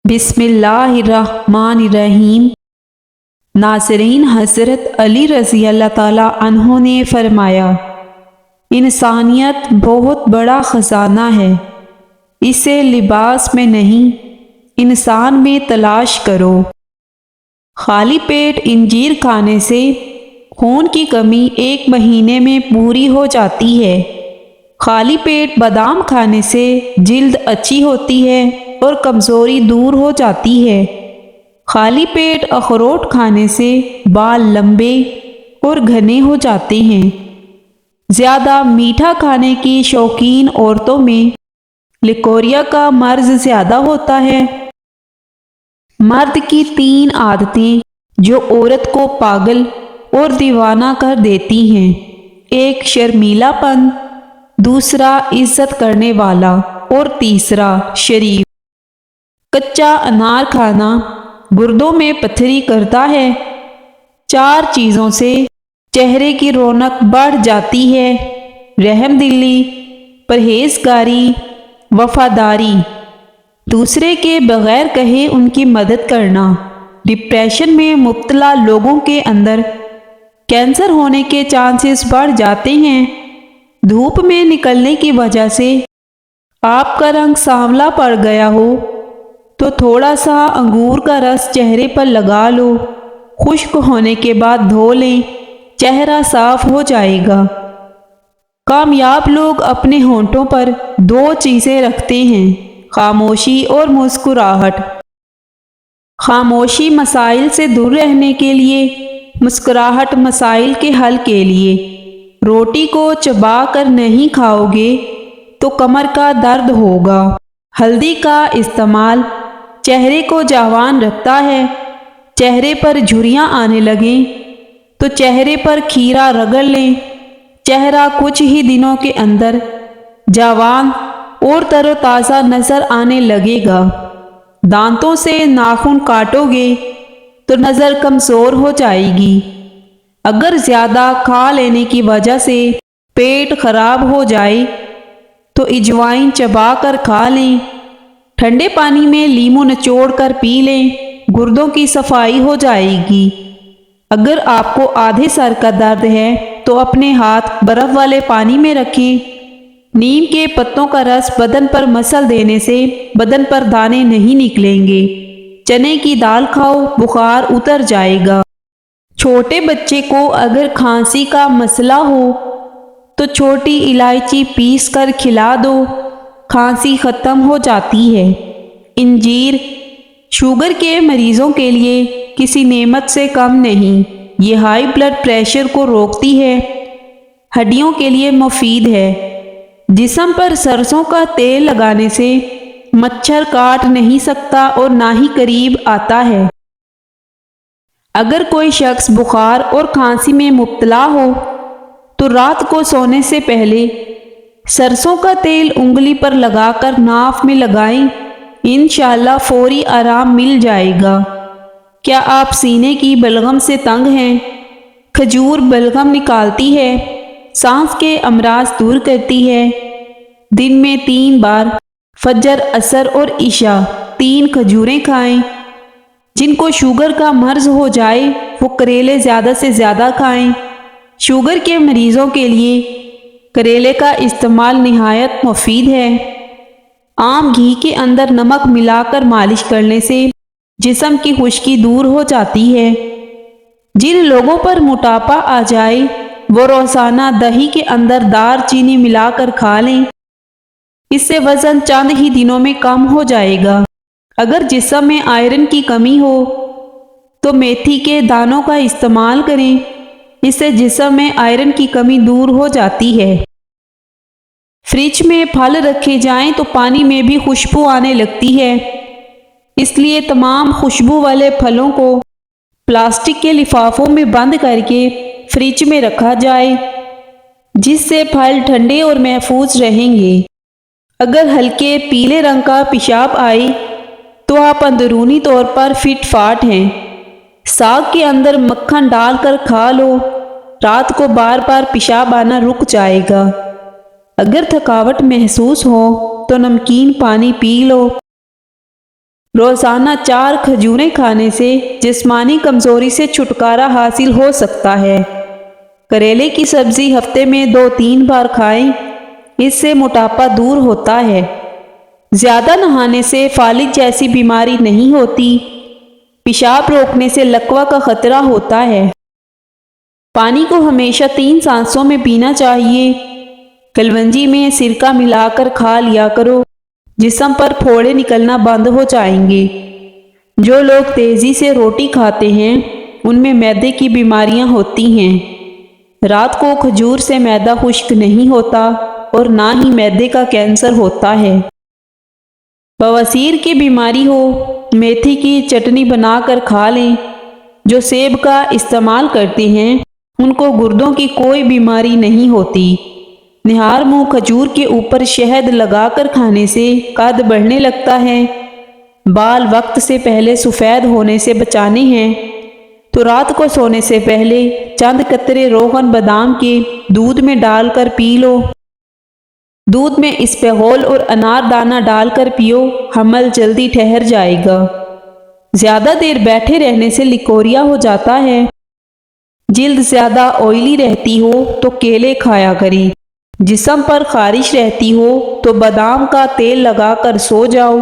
بسم اللہ الرحمن الرحیم۔ ناظرین، حضرت علی رضی اللہ تعالیٰ عنہ نے فرمایا، انسانیت بہت بڑا خزانہ ہے، اسے لباس میں نہیں انسان میں تلاش کرو۔ خالی پیٹ انجیر کھانے سے خون کی کمی 1 مہینے میں پوری ہو جاتی ہے۔ خالی پیٹ بادام کھانے سے جلد اچھی ہوتی ہے اور کمزوری دور ہو جاتی ہے۔ خالی پیٹ اخروٹ کھانے سے بال لمبے اور گھنے ہو جاتے ہیں۔ زیادہ میٹھا کھانے کی شوقین عورتوں میں لیکوریا کا مرض زیادہ ہوتا ہے۔ مرد کی 3 عادتیں جو عورت کو پاگل اور دیوانہ کر دیتی ہیں: 1 شرمیلا پن، 2 عزت کرنے والا اور 3 شریف۔ کچا انار کھانا گردوں میں پتھری کرتا ہے۔ 4 چیزوں سے چہرے کی رونق بڑھ جاتی ہے: رحم دلی، پرہیزگاری، وفاداری، دوسرے کے بغیر کہے ان کی مدد کرنا۔ ڈپریشن میں مبتلا لوگوں کے اندر کینسر ہونے کے چانسز بڑھ جاتے ہیں۔ دھوپ میں نکلنے کی وجہ سے آپ کا رنگ سانولا پڑ گیا ہو تو تھوڑا سا انگور کا رس چہرے پر لگا لو، خشک ہونے کے بعد دھو لیں، چہرہ صاف ہو جائے گا۔ کامیاب لوگ اپنے ہونٹوں پر 2 چیزیں رکھتے ہیں: خاموشی اور مسکراہٹ۔ خاموشی مسائل سے دور رہنے کے لیے، مسکراہٹ مسائل کے حل کے لیے۔ روٹی کو چبا کر نہیں کھاؤ گے تو کمر کا درد ہوگا۔ ہلدی کا استعمال چہرے کو جوان رکھتا ہے۔ چہرے پر جھریاں آنے لگیں تو چہرے پر کھیرا رگڑ لیں، چہرہ کچھ ہی دنوں کے اندر جوان اور تر و تازہ نظر آنے لگے گا۔ دانتوں سے ناخن کاٹو گے تو نظر کمزور ہو جائے گی۔ اگر زیادہ کھا لینے کی وجہ سے پیٹ خراب ہو جائے تو اجوائن چبا کر کھا لیں۔ ٹھنڈے پانی میں لیموں نچوڑ کر پی لیں، گردوں کی صفائی ہو جائے گی۔ اگر آپ کو آدھے سر کا درد ہے تو اپنے ہاتھ برف والے پانی میں رکھیں۔ نیم کے پتوں کا رس بدن پر مسل دینے سے بدن پر دانے نہیں نکلیں گے۔ چنے کی دال کھاؤ، بخار اتر جائے گا۔ چھوٹے بچے کو اگر کھانسی کا مسئلہ ہو تو چھوٹی الائچی پیس کر کھلا دو، کھانسی ختم ہو جاتی ہے۔ انجیر شوگر کے مریضوں کے لیے کسی نعمت سے کم نہیں، یہ ہائی بلڈ پریشر کو روکتی ہے، ہڈیوں کے لیے مفید ہے۔ جسم پر سرسوں کا تیل لگانے سے مچھر کاٹ نہیں سکتا اور نہ ہی قریب آتا ہے۔ اگر کوئی شخص بخار اور کھانسی میں مبتلا ہو تو رات کو سونے سے پہلے سرسوں کا تیل انگلی پر لگا کر ناف میں لگائیں، انشاءاللہ فوری آرام مل جائے گا۔ کیا آپ سینے کی بلغم سے تنگ ہیں؟ کھجور بلغم نکالتی ہے، سانس کے امراض دور کرتی ہے۔ دن میں 3 بار فجر، عصر اور عشاء 3 کھجوریں کھائیں۔ جن کو شوگر کا مرض ہو جائے وہ کریلے زیادہ سے زیادہ کھائیں۔ شوگر کے مریضوں کے لیے کریلے کا استعمال نہایت مفید ہے۔ عام گھی کے اندر نمک ملا کر مالش کرنے سے جسم کی خشکی دور ہو جاتی ہے۔ جن لوگوں پر موٹاپا آ جائے وہ روزانہ دہی کے اندر دار چینی ملا کر کھا لیں، اس سے وزن چند ہی دنوں میں کم ہو جائے گا۔ اگر جسم میں آئرن کی کمی ہو تو میتھی کے دانوں کا استعمال کریں، اس سے جسم میں آئرن کی کمی دور ہو جاتی ہے۔ فریج میں پھل رکھے جائیں تو پانی میں بھی خوشبو آنے لگتی ہے، اس لیے تمام خوشبو والے پھلوں کو پلاسٹک کے لفافوں میں بند کر کے فریج میں رکھا جائے، جس سے پھل ٹھنڈے اور محفوظ رہیں گے۔ اگر ہلکے پیلے رنگ کا پیشاب آئے تو آپ اندرونی طور پر فٹ فاٹ ہیں۔ ساگ کے اندر مکھن ڈال کر کھا لو، رات کو بار بار پیشاب آنا رک جائے گا۔ اگر تھکاوٹ محسوس ہو تو نمکین پانی پی لو۔ روزانہ 4 کھجوریں کھانے سے جسمانی کمزوری سے چھٹکارا حاصل ہو سکتا ہے۔ کریلے کی سبزی ہفتے میں 2-3 بار کھائیں، اس سے موٹاپا دور ہوتا ہے۔ زیادہ نہانے سے فالج جیسی بیماری نہیں ہوتی۔ پیشاب روکنے سے لکوہ کا خطرہ ہوتا ہے۔ پانی کو ہمیشہ 3 سانسوں میں پینا چاہیے۔ کلونجی میں سرکہ ملا کر کھا لیا کرو، جسم پر پھوڑے نکلنا بند ہو جائیں گے۔ جو لوگ تیزی سے روٹی کھاتے ہیں ان میں معدے کی بیماریاں ہوتی ہیں۔ رات کو کھجور سے معدہ خشک نہیں ہوتا اور نہ ہی معدے کا کینسر ہوتا ہے۔ بواسیر کی بیماری ہو، میتھی کی چٹنی بنا کر کھا لیں۔ جو سیب کا استعمال کرتے ہیں ان کو گردوں کی کوئی بیماری نہیں ہوتی۔ نہار منہ کھجور کے اوپر شہد لگا کر کھانے سے قد بڑھنے لگتا ہے۔ بال وقت سے پہلے سفید ہونے سے بچانے ہیں تو رات کو سونے سے پہلے چند قطرے روغن بادام کے دودھ میں ڈال کر پی لو۔ دودھ میں اسپغول اور انار دانہ ڈال کر پیو، حمل جلدی ٹھہر جائے گا۔ زیادہ دیر بیٹھے رہنے سے لیکوریا ہو جاتا ہے۔ جلد زیادہ آئلی رہتی ہو تو کیلے کھایا کریں۔ جسم پر خارش رہتی ہو تو بادام کا تیل لگا کر سو جاؤ،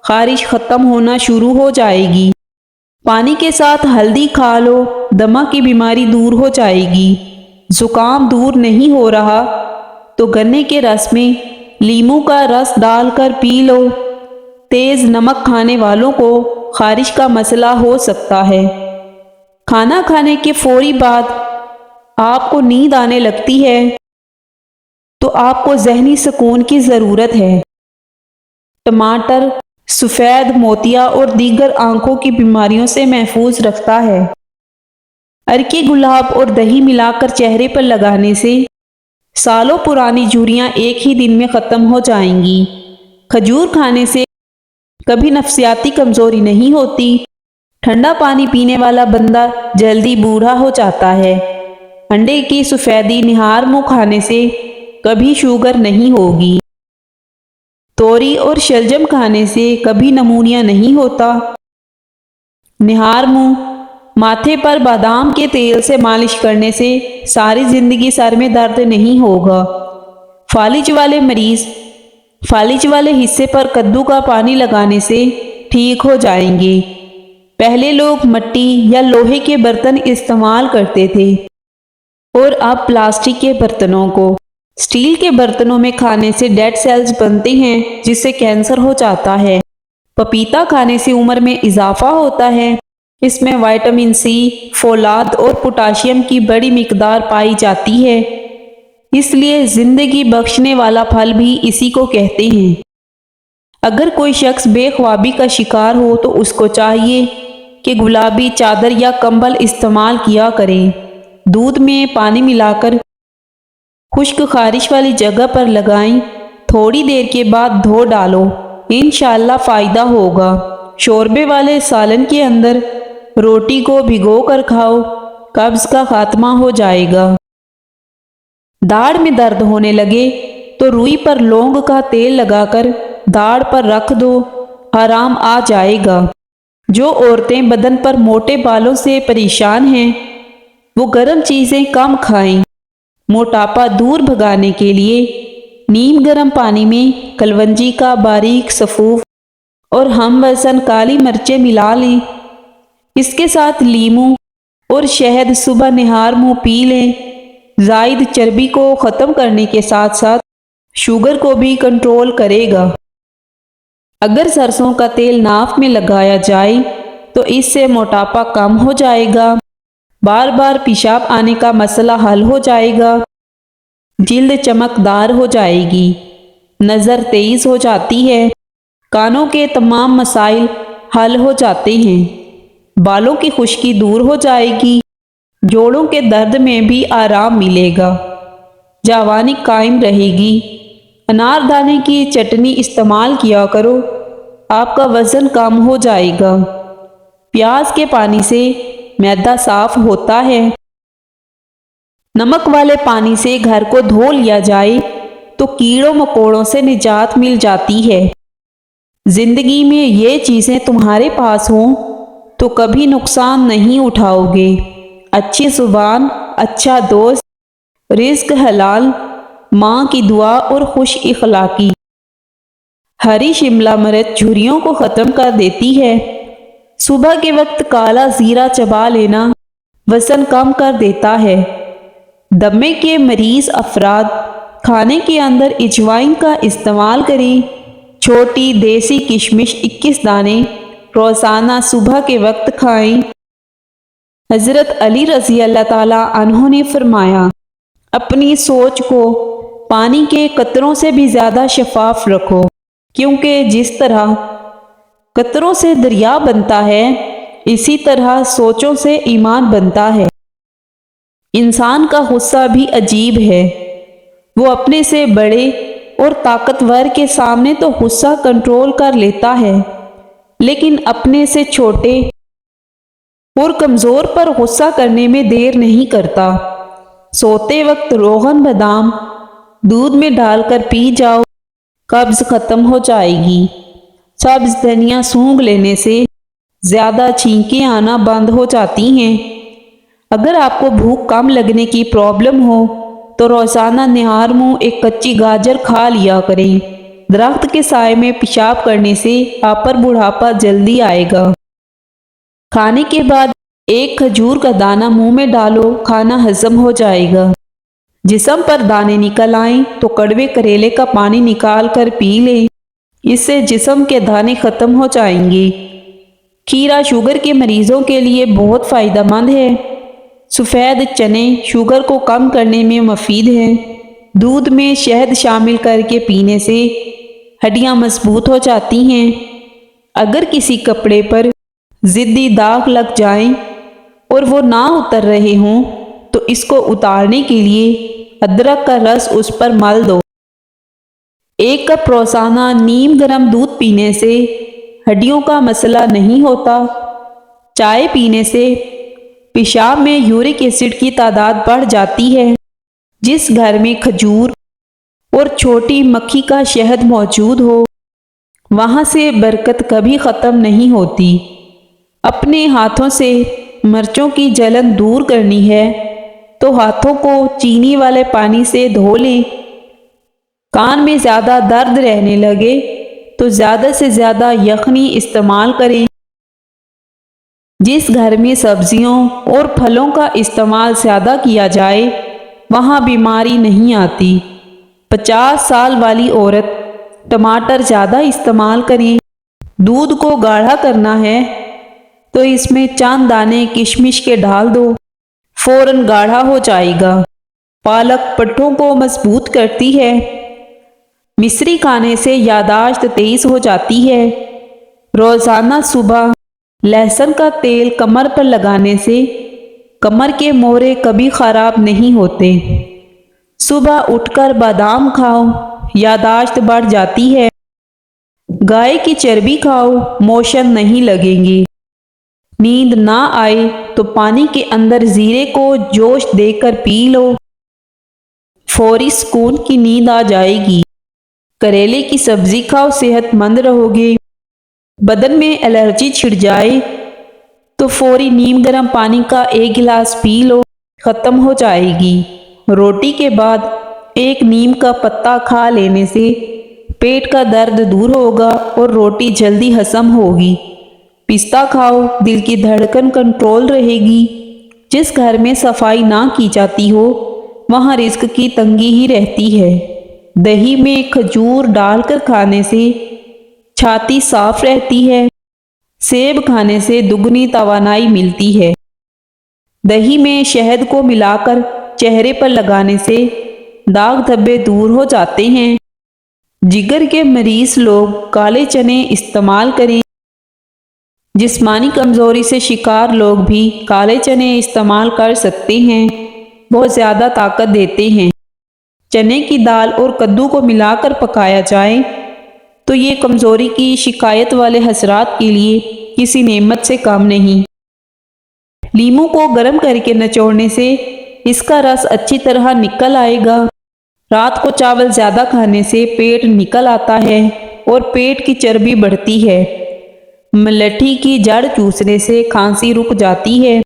خارش ختم ہونا شروع ہو جائے گی۔ پانی کے ساتھ ہلدی کھا لو، دمہ کی بیماری دور ہو جائے گی۔ زکام دور نہیں ہو رہا تو گنے کے رس میں لیموں کا رس ڈال کر پی لو۔ تیز نمک کھانے والوں کو خارش کا مسئلہ ہو سکتا ہے۔ کھانا کھانے کے فوری بعد آپ کو نیند آنے لگتی ہے تو آپ کو ذہنی سکون کی ضرورت ہے۔ ٹماٹر سفید موتیا اور دیگر آنکھوں کی بیماریوں سے محفوظ رکھتا ہے۔ ارکی گلاب اور دہی ملا کر چہرے پر لگانے سے سالوں پرانی جھریاں ایک ہی دن میں ختم ہو جائیں گی۔ کھجور کھانے سے کبھی نفسیاتی کمزوری نہیں ہوتی۔ ٹھنڈا پانی پینے والا بندہ جلدی بوڑھا ہو جاتا ہے۔ انڈے کی سفیدی نہار منہ کھانے سے کبھی شوگر نہیں ہوگی۔ توری اور شلجم کھانے سے کبھی نمونیا نہیں ہوتا۔ نہار منہ ماتھے پر بادام کے تیل سے مالش کرنے سے ساری زندگی سر میں درد نہیں ہوگا۔ فالج والے مریض فالج والے حصے پر کدو کا پانی لگانے سے ٹھیک ہو جائیں گے۔ پہلے لوگ مٹی یا لوہے کے برتن استعمال کرتے تھے اور اب پلاسٹک کے برتنوں کو۔ اسٹیل کے برتنوں میں کھانے سے ڈیڈ سیلز بنتے ہیں جس سے کینسر ہو جاتا ہے۔ پپیتا کھانے سے عمر میں اضافہ ہوتا ہے۔ اس میں وٹامن سی، فولاد اور پوٹاشیم کی بڑی مقدار پائی جاتی ہے، اس لیے زندگی بخشنے والا پھل بھی اسی کو کہتے ہیں۔ اگر کوئی شخص بے خوابی کا شکار ہو تو اس کو چاہیے کہ گلابی چادر یا کمبل استعمال کیا کرے۔ دودھ میں پانی ملا کر خشک خارش والی جگہ پر لگائیں، تھوڑی دیر کے بعد دھو ڈالو، انشاءاللہ فائدہ ہوگا۔ شوربے والے سالن کے اندر روٹی کو بھگو کر کھاؤ، قبض کا خاتمہ ہو جائے گا۔ داڑھ میں درد ہونے لگے تو روئی پر لونگ کا تیل لگا کر داڑھ پر رکھ دو، آرام آ جائے گا۔ جو عورتیں بدن پر موٹے بالوں سے پریشان ہیں وہ گرم چیزیں کم کھائیں۔ موٹاپا دور بھگانے کے لیے نیم گرم پانی میں کلونجی کا باریک سفوف اور ہم وزن کالی مرچیں ملا لیں۔ اس کے ساتھ لیموں اور شہد صبح نہار منہ پی لیں۔ زائد چربی کو ختم کرنے کے ساتھ ساتھ شوگر کو بھی کنٹرول کرے گا۔ اگر سرسوں کا تیل ناف میں لگایا جائے تو اس سے موٹاپا کم ہو جائے گا۔ بار بار پیشاب آنے کا مسئلہ حل ہو جائے گا۔ جلد چمکدار ہو جائے گی۔ نظر تیز ہو جاتی ہے۔ کانوں کے تمام مسائل حل ہو جاتے ہیں۔ بالوں کی خشکی دور ہو جائے گی۔ جوڑوں کے درد میں بھی آرام ملے گا۔ جوانی قائم رہے گی۔ انار دانے کی چٹنی استعمال کیا کرو، آپ کا وزن کم ہو جائے گا۔ پیاز کے پانی سے معدہ صاف ہوتا ہے۔ نمک والے پانی سے گھر کو دھو لیا جائے تو کیڑوں مکوڑوں سے نجات مل جاتی ہے۔ زندگی میں یہ چیزیں تمہارے پاس ہوں تو کبھی نقصان نہیں اٹھاؤ گے۔ اچھی زبان، اچھا دوست، رزق حلال، ماں کی دعا اور خوش اخلاقی۔ ہری شملہ مرچ جھریوں کو ختم کر دیتی ہے۔ صبح کے وقت کالا زیرہ چبا لینا وزن کم کر دیتا ہے۔ دمے کے مریض افراد کھانے کے اندر اجوائن کا استعمال کریں۔ چھوٹی دیسی کشمش 21 دانے روزانہ صبح کے وقت کھائیں۔ حضرت علی رضی اللہ تعالیٰ عنہ نے فرمایا، اپنی سوچ کو پانی کے قطروں سے بھی زیادہ شفاف رکھو، کیونکہ جس طرح قطروں سے دریا بنتا ہے، اسی طرح سوچوں سے ایمان بنتا ہے۔ انسان کا غصہ بھی عجیب ہے، وہ اپنے سے بڑے اور طاقتور کے سامنے تو غصہ کنٹرول کر لیتا ہے، لیکن اپنے سے چھوٹے اور کمزور پر غصہ کرنے میں دیر نہیں کرتا۔ سوتے وقت روغن بادام دودھ میں ڈال کر پی جاؤ، قبض ختم ہو جائے گی۔ سبز دھنیا سونگھ لینے سے زیادہ چھینکیں آنا بند ہو جاتی ہیں۔ اگر آپ کو بھوک کم لگنے کی پرابلم ہو تو روزانہ نہار منہ ایک کچی گاجر کھا لیا کریں۔ درخت کے سائے میں پیشاب کرنے سے آپ پر بڑھاپا جلدی آئے گا۔ کھانے کے بعد ایک کھجور کا دانہ منہ میں ڈالو، کھانا ہضم ہو جائے گا۔ جسم پر دانے نکل آئیں تو کڑوے کریلے کا پانی نکال کر پی لیں، اس سے جسم کے دانے ختم ہو جائیں گے۔ کھیرا شوگر کے مریضوں کے لیے بہت فائدہ مند ہے۔ سفید چنے شوگر کو کم کرنے میں مفید ہیں۔ دودھ میں شہد شامل کر کے پینے سے ہڈیاں مضبوط ہو جاتی ہیں۔ اگر کسی کپڑے پر ضدی داغ لگ جائیں اور وہ نہ اتر رہے ہوں تو اس کو اتارنے کے لیے ادرک کا رس اس پر مل دو۔ 1 کپ روزانہ نیم گرم دودھ پینے سے ہڈیوں کا مسئلہ نہیں ہوتا۔ چائے پینے سے پیشاب میں یورک ایسڈ کی تعداد بڑھ جاتی ہے۔ جس گھر میں کھجور اور چھوٹی مکھی کا شہد موجود ہو، وہاں سے برکت کبھی ختم نہیں ہوتی۔ اپنے ہاتھوں سے مرچوں کی جلن دور کرنی ہے تو ہاتھوں کو چینی والے پانی سے دھو لیں۔ کان میں زیادہ درد رہنے لگے تو زیادہ سے زیادہ یخنی استعمال کریں۔ جس گھر میں سبزیوں اور پھلوں کا استعمال زیادہ کیا جائے، وہاں بیماری نہیں آتی۔ 50 سال والی عورت ٹماٹر زیادہ استعمال کریں۔ دودھ کو گاڑھا کرنا ہے تو اس میں چند دانے کشمش کے ڈال دو، فوراً گاڑھا ہو جائے گا۔ پالک پٹھوں کو مضبوط کرتی ہے۔ مصری کھانے سے یادداشت تیز ہو جاتی ہے۔ روزانہ صبح لہسن کا تیل کمر پر لگانے سے کمر کے موڑے کبھی خراب نہیں ہوتے۔ صبح اٹھ کر بادام کھاؤ، یادداشت بڑھ جاتی ہے۔ گائے کی چربی کھاؤ، موشن نہیں لگیں گے۔ نیند نہ آئے تو پانی کے اندر زیرے کو جوش دے کر پی لو، فوری سکون کی نیند آ جائے گی۔ کریلے کی سبزی کھاؤ، صحت مند رہو گے۔ بدن میں الرجی چھڑ جائے تو فوری نیم گرم پانی کا 1 گلاس پی لو، ختم ہو جائے گی۔ روٹی کے بعد 1 نیم کا پتا کھا لینے سے پیٹ کا درد دور ہوگا اور روٹی جلدی ہضم ہوگی۔ پستہ کھاؤ، دل کی دھڑکن کنٹرول رہے گی۔ جس گھر میں صفائی نہ کی جاتی ہو، وہاں رزق کی تنگی ہی رہتی ہے۔ دہی میں کھجور ڈال کر کھانے سے چھاتی صاف رہتی ہے۔ سیب کھانے سے دگنی توانائی ملتی ہے۔ دہی میں شہد کو ملا کر چہرے پر لگانے سے داغ دھبے دور ہو جاتے ہیں۔ جگر کے مریض لوگ کالے چنے استعمال کریں۔ جسمانی کمزوری سے شکار لوگ بھی کالے چنے استعمال کر سکتے ہیں، بہت زیادہ طاقت دیتے ہیں۔ چنے کی دال اور کدو کو ملا کر پکایا جائے تو یہ کمزوری کی شکایت والے حضرات کے لیے کسی نعمت سے کم نہیں۔ لیموں کو گرم کر کے نچوڑنے سے اس کا رس اچھی طرح نکل آئے گا۔ رات کو چاول زیادہ کھانے سے پیٹ نکل آتا ہے۔ اور پیٹ کی چربی بڑھتی ہے۔ ملٹھی کی جڑ چوسنے سے کھانسی رک جاتی ہے۔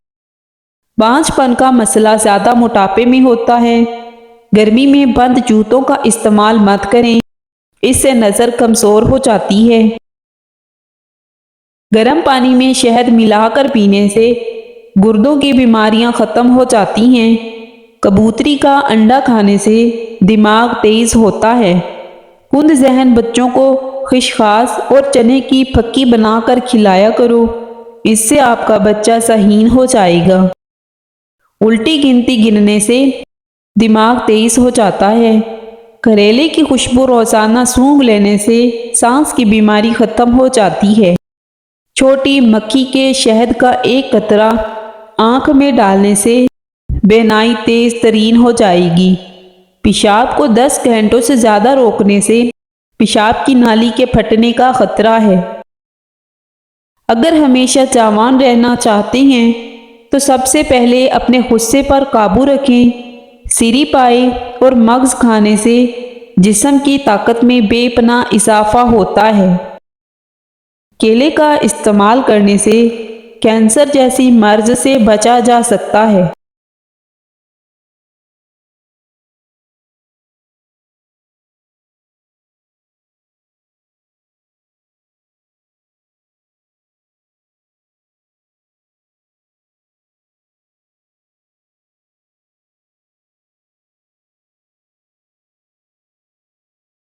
بانجھ پن کا مسئلہ زیادہ موٹاپے میں ہوتا ہے۔ گرمی میں بند جوتوں کا استعمال مت کریں، اس سے نظر کمزور ہو جاتی ہے۔ گرم پانی میں شہد ملا کر پینے سے گردوں کی بیماریاں ختم ہو جاتی ہیں۔ کبوتری کا انڈا کھانے سے دماغ تیز ہوتا ہے۔ کند ذہن بچوں کو خشخاش اور چنے کی پھکی بنا کر کھلایا کرو، اس سے آپ کا بچہ ذہین ہو جائے گا۔ الٹی گنتی گننے سے دماغ تیز ہو جاتا ہے۔ کریلے کی خوشبو روزانہ سونگھ لینے سے سانس کی بیماری ختم ہو جاتی ہے۔ چھوٹی مکھی کے شہد کا ایک قطرہ آنکھ میں ڈالنے سے بینائی تیز ترین ہو جائے گی۔ پیشاب کو 10 گھنٹوں سے زیادہ روکنے سے پیشاب کی نالی کے پھٹنے کا خطرہ ہے۔ اگر ہمیشہ جوان رہنا چاہتے ہیں تو سب سے پہلے اپنے غصے پر قابو رکھیں۔ سری پائے اور مغز کھانے سے جسم کی طاقت میں بے پناہ اضافہ ہوتا ہے۔ کیلے کا استعمال کرنے سے کینسر جیسی مرض سے بچا جا سکتا ہے۔